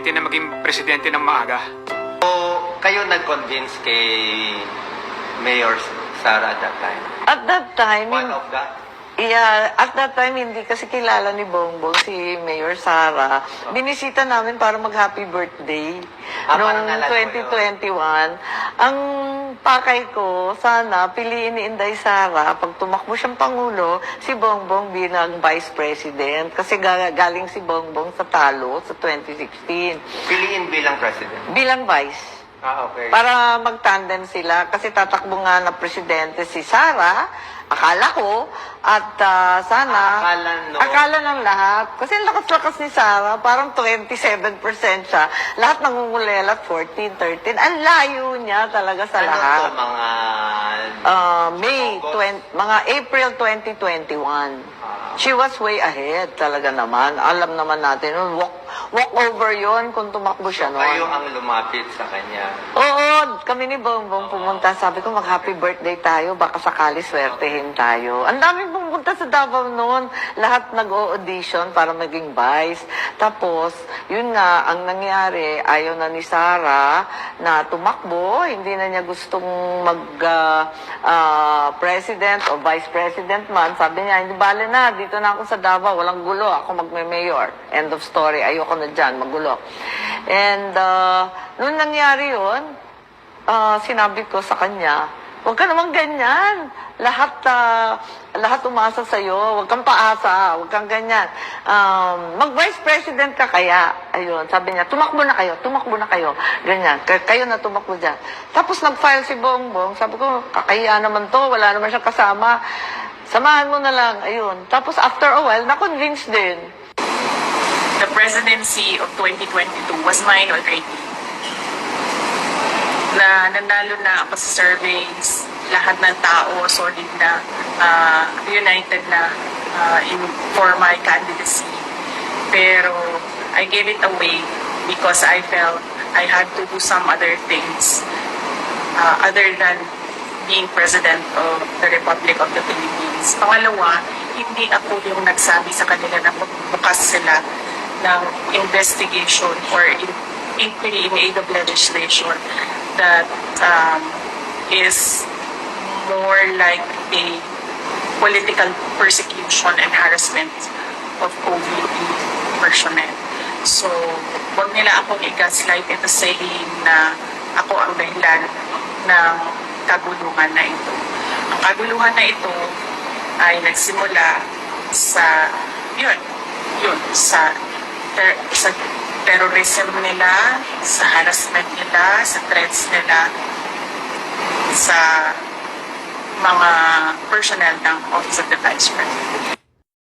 presidente na maging presidente ng maaga. So, kayo nag-convince kay Mayor Sara at that time? At that time, One of that? yeah, at that time, hindi kasi kilala ni Bongbong si Mayor Sara. Binisita namin para mag-happy birthday Parang noong nalala ko 2021. Ang pakay ko, sana piliin ni Inday Sara, pag tumakbo siyang Pangulo, si Bongbong bilang Vice President. Kasi galing si Bongbong sa talo sa 2016. Piliin bilang president? Bilang Vice. Okay. Para mag-tandem sila kasi tatakbo nga na presidente si Sara, akala ko, at sana, akala ng lahat. Kasi ang lakas-lakas ni Sara, parang 27% siya. Lahat nangungulela, 14, 13. Ang layo niya talaga sa lahat. Ano to, mga... mga April 2021. She was way ahead talaga naman. Alam naman natin, walk over yon kung tumakbo siya noon. Kayo ang lumapit sa kanya. Oo, kami ni Bongbong pumunta. Sabi ko, mag-happy birthday tayo. Baka sakali swertehin tayo. Ang daming pumunta sa Davao noon. Lahat nag-o-audition para maging vice. Tapos, yun nga, ang nangyari, ayaw na ni Sara na tumakbo. Hindi na niya gustong mag-president o vice president man. Sabi niya, hindi bale na. Dito na ako sa Davao. Walang gulo. Ako magme-mayor. End of story. Ayoko na dyan. Magulo. And, noon nangyari yun, sinabi ko sa kanya, huwag ka naman ganyan. Lahat umasa sa'yo. Huwag kang paasa. Huwag kang ganyan. Mag-vice president ka kaya. Ayun, sabi niya, tumakbo na kayo. Ganyan. Kayo na tumakbo dyan. Tapos nag-file si Bongbong. Sabi ko, kakahiya naman to. Wala naman siyang kasama. Samahan mo na lang. Ayun. Tapos after a while, na-convince din. The presidency of 2022 was mine already. Na nanalo na ako sa surveys, lahat ng tao solid na, united na for my candidacy. Pero I gave it away because I felt I had to do some other things other than being President of the Republic of the Philippines. Pangalawa, hindi ako yung nagsabi sa kanila na bukas sila ng investigation or inquiry in aid of legislation that is more like a political persecution and harassment of OVP personnel. So, wag nila akong i-gaslight into saying na ako ang dahilan ng kaguluhan na ito. Ang kaguluhan na ito ay nagsimula sa sa terrorism nila, sa harassment nila, sa threats nila, sa mga personnel ng Office of the Vice President.